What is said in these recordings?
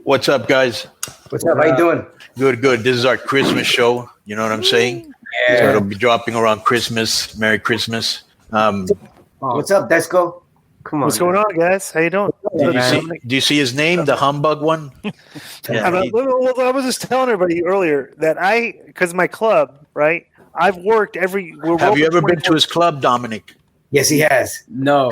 What's up, guys? What's up? How you doing? Good, good. This is our Christmas show. You know what I'm saying? Yeah. So it'll be dropping around Christmas. Merry Christmas. What's up, Desco? Come on. What's going on, guys? How you doing? Do you see his name, the humbug one? I was just telling everybody earlier that because my club, right? I've worked every. Have you ever been to his club, Dominic? Yes, he has. No.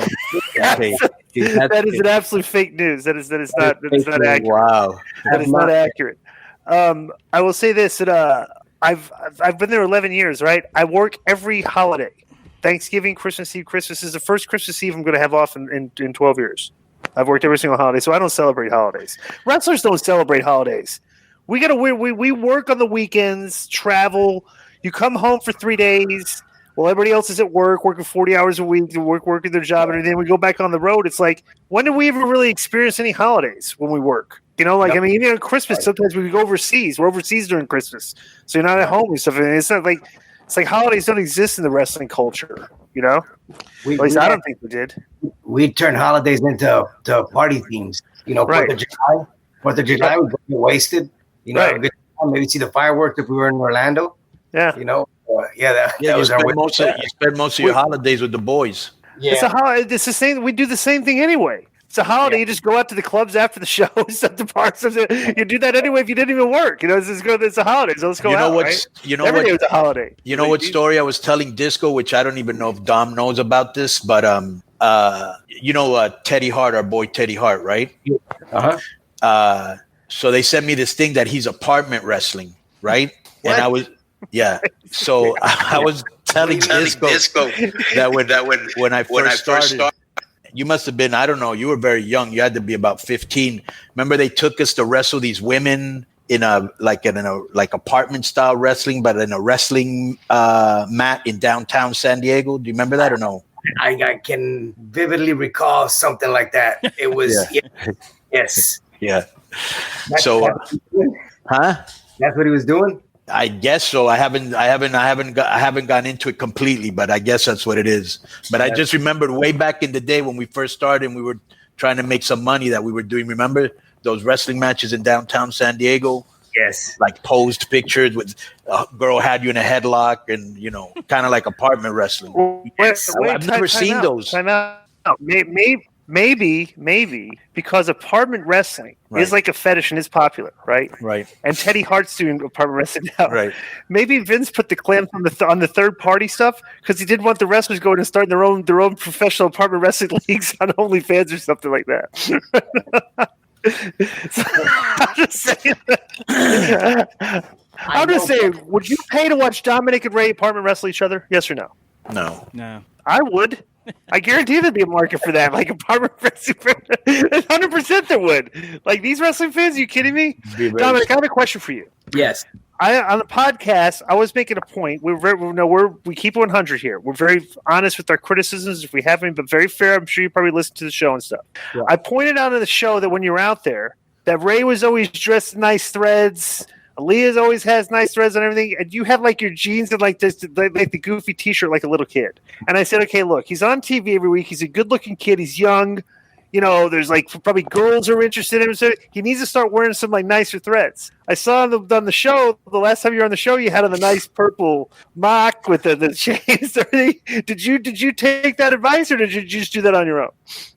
Okay. That is an absolute fake news. That is not accurate. Wow. That is not accurate. I will say this: that I've been there 11 years, right? I work every holiday. Thanksgiving, Christmas Eve. Christmas is the first Christmas Eve I'm going to have off in 12 years. I've worked every single holiday, so I don't celebrate holidays. Wrestlers don't celebrate holidays. We work on the weekends, travel. You come home for 3 days. Well, everybody else is at work, working 40 hours a week, working their job, and then we go back on the road. It's like, when did we ever really experience any holidays when we work? You know, like, I mean, even on Christmas, sometimes we go overseas. We're overseas during Christmas, so you're not at home and stuff. And it's not like holidays don't exist in the wrestling culture, you know? At least I don't think we did. We turn holidays into party themes. You know, Right. 4th of July, we get wasted. You know, Right. have a good time. Maybe see the fireworks if we were in Orlando. Yeah. You know, that You was our spend, way. you spend most of your holidays with the boys. Yeah. It's a holiday. It's the same. We do the same thing anyway. It's a holiday. You just go out to the clubs after the show, set the parks. You do that anyway if you didn't even work. You know, it's a holiday, so let's go out. Right? Every day was a holiday. You know what story I was telling Disco, which I don't even know if Dom knows about this, but you know Teddy Hart, our boy Teddy Hart, right? Uh-huh. So they sent me this thing that he's apartment wrestling, right? What? And I was so I was telling Disco that when I first started, you must have been, I don't know, you were very young. You had to be about 15. Remember they took us to wrestle these women in a apartment style wrestling, but in a wrestling mat in downtown San Diego. Do you remember that or no? I can vividly recall something like that. It was yes. Yeah. That's what he was doing. I guess so. I haven't gone into it completely, but I guess that's what it is. But I just remembered way back in the day when we first started and we were trying to make some money that we were doing. Remember those wrestling matches in downtown San Diego? Yes. Like Posed pictures with a girl had you in a headlock and, you know, kind of like apartment wrestling. I've never seen those. Time out. Maybe because apartment wrestling is like a fetish and is popular, right? Right. And Teddy Hart's doing apartment wrestling now. Right. Maybe Vince put the clamp on the third party stuff because he didn't want the wrestlers going and starting their own professional apartment wrestling leagues on OnlyFans or something like that. I'm just saying. Would you pay to watch Dominic and Ray apartment wrestle each other? Yes or no? No. I would. I guarantee there'd be a market for that. Like apartment wrestling, 100% there would. Like these wrestling fans, are you kidding me? Dominic, I have a question for you. Yes. On the podcast, I was making a point. We keep 100 here. We're very honest with our criticisms if we have any, but very fair. I'm sure you probably listen to the show and stuff. Yeah. I pointed out in the show that when you're out there, that Ray was always dressed in nice threads. Aaliyah's always has nice threads and everything, and you have like your jeans and like this, like the goofy T-shirt, like a little kid. And I said, okay, look, he's on TV every week. He's a good-looking kid. He's young. You know, there's like probably girls who are interested in him. So he needs to start wearing some like nicer threads. I saw on the show, the last time you were on the show, you had on the nice purple mock with the chains. Did you take that advice or did you just do that on your own?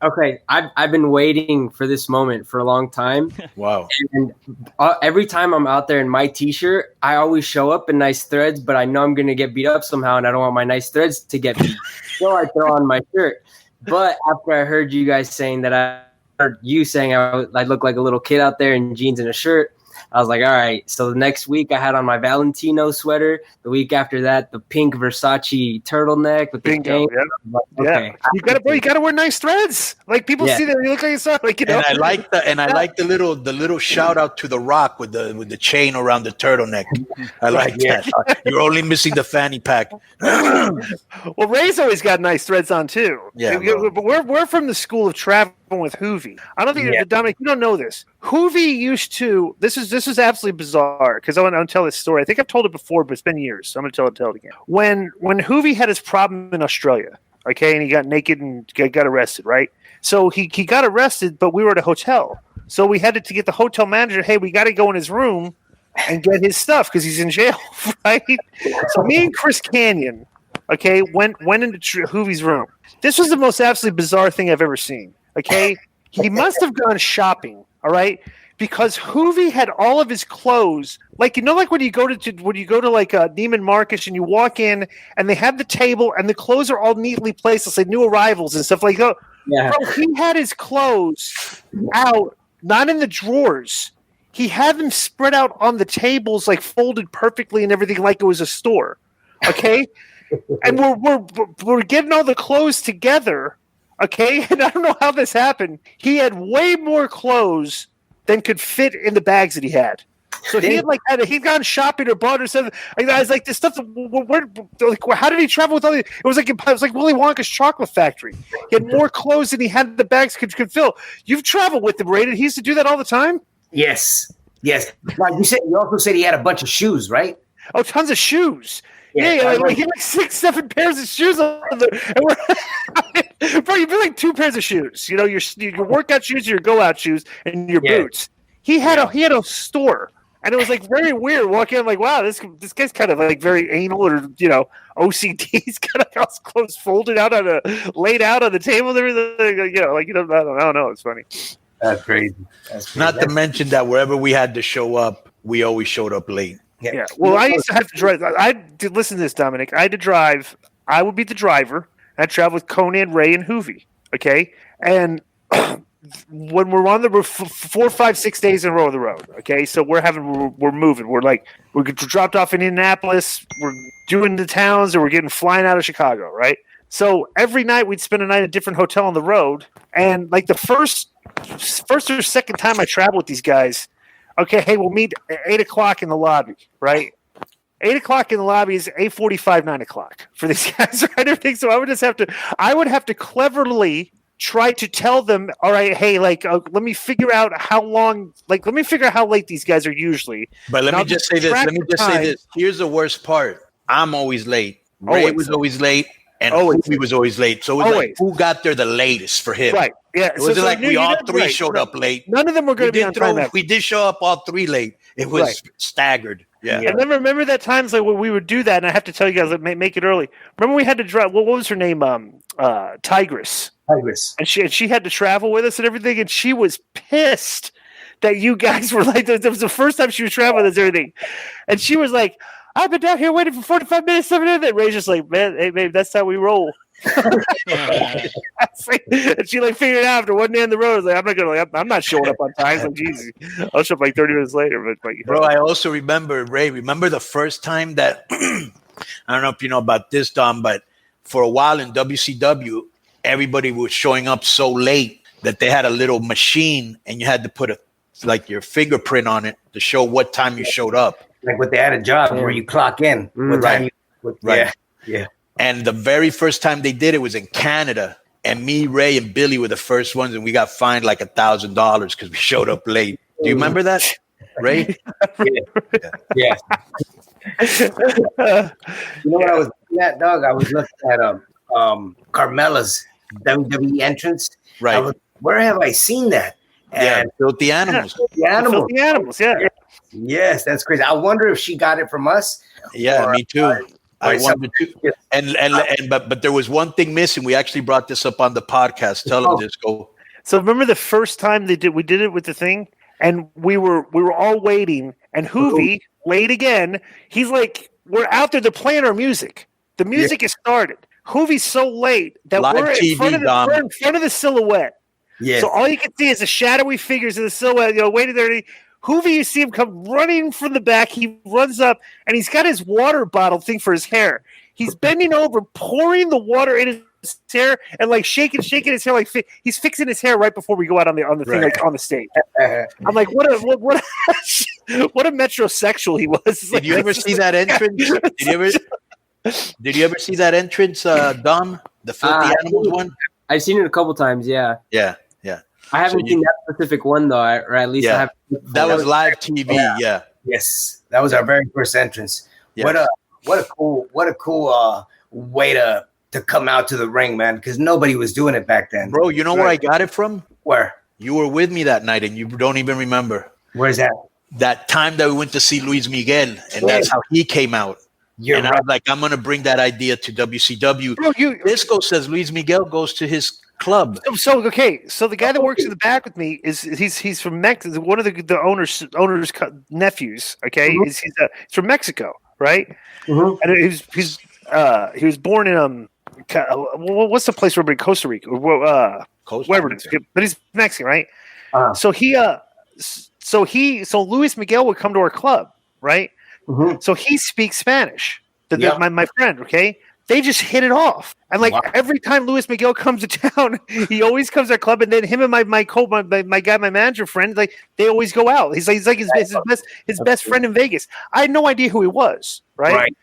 Okay, I've been waiting for this moment for a long time. Wow. And every time I'm out there in my T-shirt, I always show up in nice threads, but I know I'm going to get beat up somehow, and I don't want my nice threads to get beat. So I throw on my shirt. But after I heard you guys saying that, I heard you saying I look like a little kid out there in jeans and a shirt, I was like, all right. So the next week I had on my Valentino sweater. The week after that, the pink Versace turtleneck with the chain. Yeah. Okay. Yeah. You gotta wear nice threads. Like people see that you look like yourself. Like, you know. And I like the little shout out to The Rock with the chain around the turtleneck. I like that. You're only missing the fanny pack. Well, Ray's always got nice threads on too. Yeah. But we're from the school of traveling with Hoovy. I don't think Dominic, you don't know this. Hoovy used to. This is absolutely bizarre because I want to tell this story. I think I've told it before, but it's been years, so I'm going to tell it again. When Hoovy had his problem in Australia, okay, and he got naked and got arrested, right? So he got arrested, but we were at a hotel. So we had to get the hotel manager, hey, we got to go in his room and get his stuff because he's in jail, right? So me and Chris Canyon, okay, went into Hoovie's room. This was the most absolutely bizarre thing I've ever seen, okay? He must have gone shopping, all right? Because Hoovie had all of his clothes, like like when you go to like Neiman Marcus and you walk in and they have the table and the clothes are all neatly placed, it's like new arrivals and stuff like that. Yeah. Bro, he had his clothes out, not in the drawers. He had them spread out on the tables, like folded perfectly and everything, like it was a store. Okay, and we're getting all the clothes together. Okay, and I don't know how this happened. He had way more clothes than could fit in the bags that he had. So he had he'd gone shopping or bought or something. I was like, this stuff. How did he travel with all these? It was like Willy Wonka's chocolate factory. He had more clothes than he had the bags could fill. You've traveled with him, Raiden. He used to do that all the time. Yes. Like you also said he had a bunch of shoes, right? Oh, tons of shoes. Yeah, he had like 6-7 pairs of shoes on there. Bro, you'd be like 2 pairs of shoes. You know, your workout shoes, your go out shoes, and your boots. He had a store, and it was like very weird walking in. I'm like, wow, this guy's kind of like very anal or OCD. He's got all his clothes folded out laid out on the table and everything. I don't know. It's funny. That's crazy. Not to mention that wherever we had to show up, we always showed up late. Yeah. Well, I used to have to drive. Listen to this, Dominic. I had to drive. I would be the driver. I'd travel with Konnan, Ray, and Hoovie. Okay, and when we're on the 4, 5, 6 days in a row on the road. Okay, so we're moving. We're dropped off in Indianapolis. We're doing the towns, or we're flying out of Chicago. Right. So every night we'd spend a night at a different hotel on the road, and like the first or second time I traveled with these guys. Okay, hey, we'll meet at 8 o'clock in the lobby, right? 8 o'clock in the lobby is 8:45, 9 o'clock for these guys, right? So I would have to cleverly try to tell them, all right, hey, let me figure out how late these guys are usually. But let me just say this. Here's the worst part. I'm always late. Ray was always late. And he was always late. So it was like, who got there the latest for him? Right. Yeah. It wasn't like we all three showed up late. None of them were going to be on time. We did show up all 3 late. It was staggered. Yeah. And then remember that times like when we would do that, and I have to tell you guys, make it early. Remember we had to drive. What was her name? Tigress. And she had to travel with us and everything, and she was pissed that you guys were like. That was the first time she was traveling with us and everything, and she was like, I've been down here waiting for 45 minutes. And Ray's just like, man, hey, babe, that's how we roll. And she figured it out after one day on the road. I was like, I'm not showing up on time. Like, Jesus, I'll show up 30 minutes later. But bro, I also remember, Ray, the first time that I don't know if you know about this, Dom, but for a while in WCW, everybody was showing up so late that they had a little machine and you had to put your fingerprint on it to show what time you showed up. Like what they had a job where you clock in. Right. Yeah. And the very first time they did it was in Canada. And me, Ray, and Billy were the first ones, and we got fined like $1,000 because we showed up late. Do you remember that, Ray? Yeah. What I was looking at, dog? I was looking at Carmella's WWE entrance. Right. Where have I seen that? And Filthy Animals. Filthy Animals, yeah. Yes, that's crazy. I wonder if she got it from us. Yeah, me too. I wonder too. But there was one thing missing. We actually brought this up on the podcast. Tell them this. Go. So remember the first time we did it with the thing, and we were all waiting, and Hoovie late again. He's like, we're out there. They're playing our music. The music has started. Hoovie's so late that we're in front of the silhouette. Yeah. So all you can see is the shadowy figures of the silhouette. Waiting there. Hoovie, you see him come running from the back. He runs up, and he's got his water bottle thing for his hair. He's bending over, pouring the water in his hair, and shaking his hair, he's fixing his hair right before we go out on the thing, on the stage. I'm like, what a metrosexual he was. Did you ever see that entrance? Did you ever see that entrance, Dom? The Filthy Animals one? I've seen it a couple times. Yeah. Yeah. I haven't seen that specific one though, or at least I have. That was live TV. Yeah. Yes, that was our very first entrance. Yeah. What a cool way to to come out to the ring, man, because nobody was doing it back then. Bro, you know where I got it from? Where? You were with me that night, and you don't even remember. Where's that? That time that we went to see Luis Miguel, and that's how he came out. You're and right. I was like, I'm going to bring that idea to WCW. Bro, Disco says Luis Miguel goes to his club. So the guy that works in the back with me he's from Mexico. One of the owner's nephews. Okay, he's from Mexico, right? And he was born in what's the place where everybody Costa Rica? Wherever it is, but he's Mexican, right? So Luis Miguel would come to our club, right? So he speaks Spanish. My friend, okay? They just hit it off. And every time Luis Miguel comes to town, he always comes to our club, and then him and my manager friend, they always go out. He's like his best friend in Vegas. I had no idea who he was, right?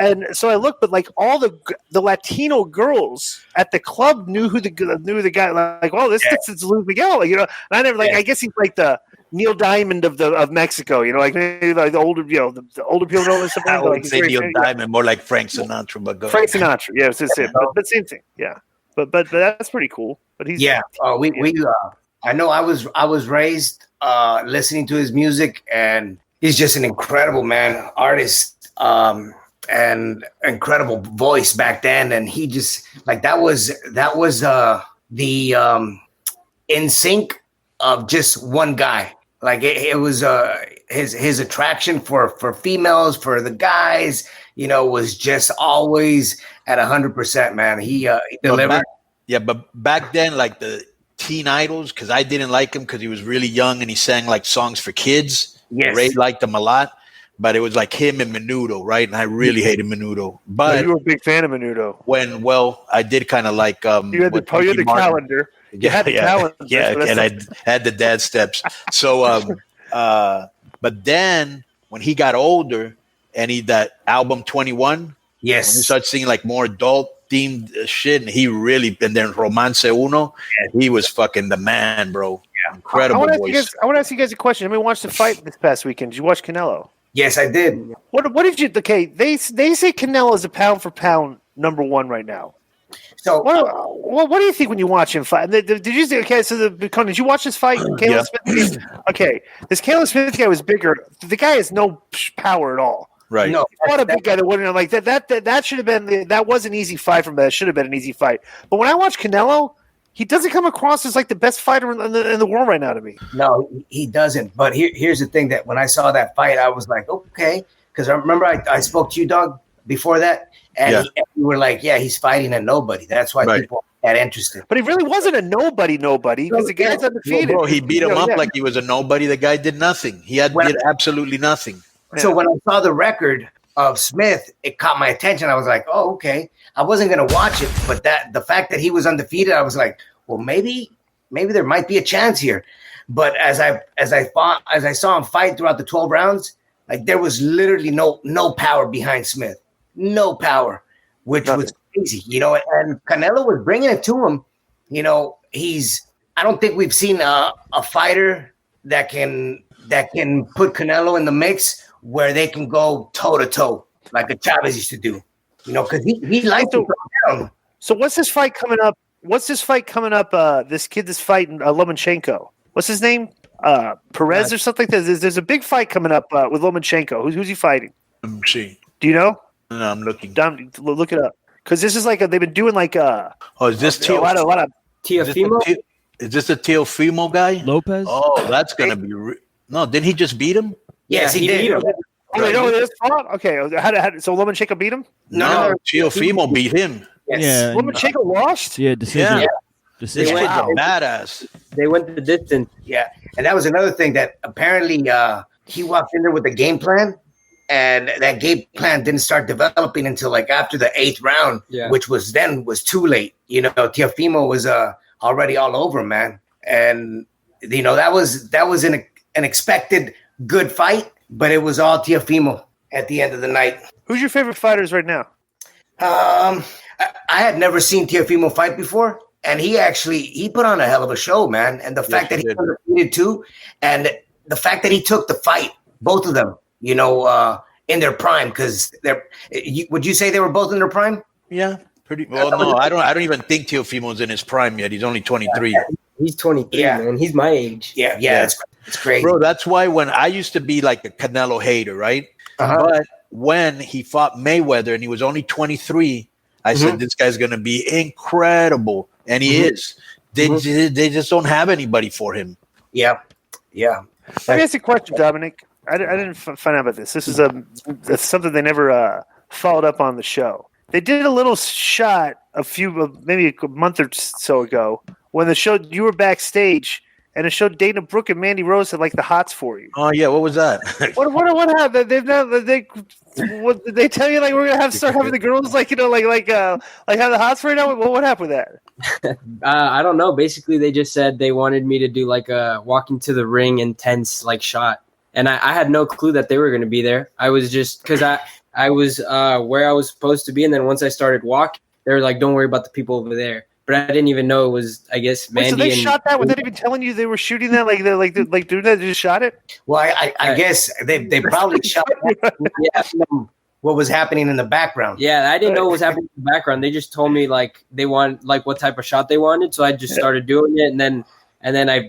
And so I looked, but all the Latino girls at the club knew the guy. This is Luis Miguel, And I never I guess he's like the Neil Diamond of Mexico, maybe the older the older people know this. I would say Neil Diamond, more like Frank Sinatra, but Frank Sinatra, yeah, it's it. But same thing, yeah. But that's pretty cool. But he's I know I was raised listening to his music, and he's just an incredible artist, and incredible voice back then, and he just that was the in sync of just one guy. It was his attraction for females, for the guys, was just always at 100%, man. He delivered. But back then, the teen idols, because I didn't like him because he was really young and he sang songs for kids. Yes. Ray liked him a lot, but it was him and Menudo, right? And I really hated Menudo. But you were a big fan of Menudo. I did kind of like you had the calendar. Yeah, and I had the dad steps. So, but then when he got older and that album 21, yes, when he started singing more adult themed shit, and he really, and then Romance Uno, he was fucking the man, bro. Yeah. Incredible voice. I want to ask you guys a question. I watched the fight this past weekend. Did you watch Canelo? Yes, I did. What did you? Okay, they say Canelo is a pound for pound number one right now. So what do you think when you watch him fight? Did you say, okay? So did you watch this fight? Caleb Smith. Okay, this Caleb Smith guy was bigger. The guy has no power at all. Right. No, not a big guy that wouldn't that should have been that was an easy fight from that. It should have been an easy fight. But when I watch Canelo, he doesn't come across as the best fighter in the world right now to me. No, he doesn't. But here's the thing: that when I saw that fight, I was like, okay, because I remember I spoke to you, Doug, before that. And you were like, he's fighting a nobody. That's why people got interested. But he really wasn't a nobody because the guy's undefeated. Bro, he beat him up like he was a nobody. The guy did nothing. He did absolutely nothing. So when I saw the record of Smith, it caught my attention. I was like, oh, okay. I wasn't going to watch it, but the fact that he was undefeated, I was like, well, maybe there might be a chance here. But as I saw him fight throughout the 12 rounds, there was literally no power behind Smith. No power, which was crazy, and Canelo was bringing it to him. I don't think we've seen a fighter that can put Canelo in the mix where they can go toe to toe like a Chavez used to do, because he likes to go down. So what's this fight coming up? This kid that's fighting Lomachenko. What's his name? Perez or something like that. There's a big fight coming up with Lomachenko. Who's he fighting? Let me see. Do you know? No, I'm looking. Look it up, because this is they've been doing is this a lot of Teofimo? Is this a Teofimo guy? Lopez? Oh, that's gonna be no. Didn't he just beat him? Yes, he did. Oh, they know this fought? Okay, so Lomachenko beat him? No, Teofimo beat him. Yes. Yeah. Lomachenko lost? Yeah, decision. Yeah. This Decision. kid's a badass. They went the distance. Yeah, and that was another thing that apparently he walked in there with a game plan. And that game plan didn't start developing until after the 8th round, which was too late. Teofimo was already all over, man. And that was an expected good fight, but it was all Teofimo at the end of the night. Who's your favorite fighters right now? I had never seen Teofimo fight before, and he put on a hell of a show, man. And the fact that he was undefeated too, and the fact that he took the fight, both of them. In their prime, because would you say they were both in their prime? Yeah, Pretty well. No, I don't even think Teofimo's in his prime yet. He's only 23. He's 23, man. He's my age. Yeah. It's crazy. Bro, that's why when I used to be like a Canelo hater, right? But when he fought Mayweather and he was only 23, I said, this guy's going to be incredible. And he is. They just don't have anybody for him. Yeah. Let me ask you a question, Dominic. I didn't find out about this. This is something they never followed up on the show. They did a little shot maybe a month or so ago when the show you were backstage and it showed Dana Brooke and Mandy Rose had like the hots for you. Oh yeah, what was that? What happened? Did they tell you like we're gonna start having the girls like have the hots for you now? What happened with that? I don't know. Basically, they just said they wanted me to do like a walk into the ring intense like shot, and I had no clue that they were going to be there. I was just because I was where I was supposed to be, and then once I started walking, they were like, "Don't worry about the people over there." But I didn't even know it was, I guess, Mandy. So they shot that without even telling you they were shooting that? Like doing that? They just shot it? Well, I guess they probably shot what was happening in the background. Yeah, I didn't know what was happening in the background. They just told me like they want like what type of shot they wanted, so I just started doing it, and then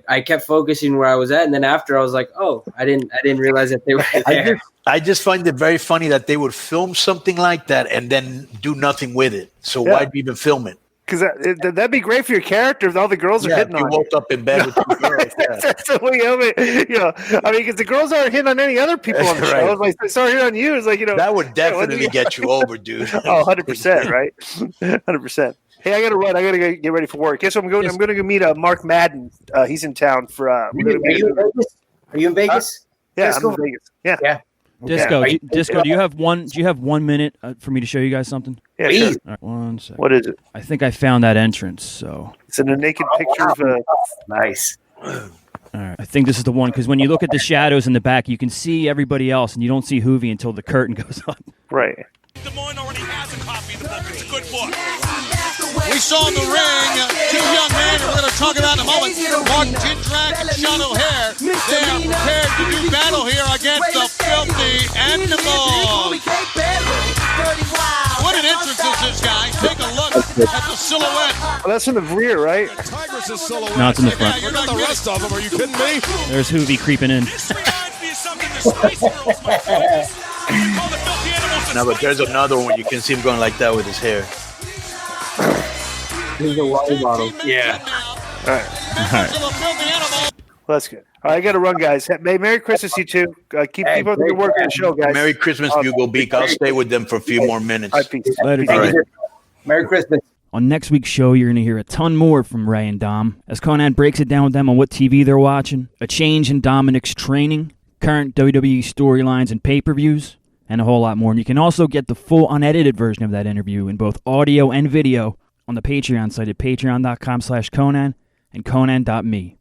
I kept focusing where I was at, and then after I was like, oh, I didn't realize that they were there. I just find it very funny that they would film something like that and then do nothing with it. So why'd you even film it? Because that'd be great for your character if all the girls are hitting on you. You woke up in bed with two girls. That's the way because the girls aren't hitting on any other people on the show. It's like they start hitting on you. It's like, that would definitely get you over, dude. 100%, right? 100%. Hey, I got to run. I got to get ready for work. Guess what? I'm going to go meet Mark Madden. He's in town for. Are you in Vegas? Yeah, I'm in Vegas. Yeah. Disco, do you have 1 minute for me to show you guys something? Yeah, sure. All right, 1 second. What is it? I think I found that entrance. So it's in a naked picture of nice. All right, I think this is the one because when you look at the shadows in the back, you can see everybody else, and you don't see Hoovy until the curtain goes up. Right. Des Moines already has a copy of the book. It's a good book. We saw in the ring two young men, and we're going to talk about in a moment. Mark Jindrak and Sean O'Hare. They are prepared to do battle here against the filthy animals. What an entrance this is, guys. Take a look at the silhouette. Well, that's in the rear, right? Tigress' silhouette. No, it's in the front. You're not the rest of them. Are you kidding me? There's Hoovy creeping in. This reminds me of something the Spice Girls might do. We call the filthy animals. No, but there's another one. You can see him going like that with his hair. Here's the water bottle. Yeah. All right. Well, that's good. All right, I got to run, guys. Hey, Merry Christmas, you two. Keep up the good work on the show, guys. Merry Christmas, Bugle Beak. I'll stay with them for a few more minutes. All right, peace. Later, Peace. guys. Merry Christmas. On next week's show, you're going to hear a ton more from Ray and Dom as Konnan breaks it down with them on what TV they're watching, a change in Dominik's training, current WWE storylines and pay-per-views, and a whole lot more. And you can also get the full unedited version of that interview in both audio and video on the Patreon site at patreon.com/Konnan and Konnan.me.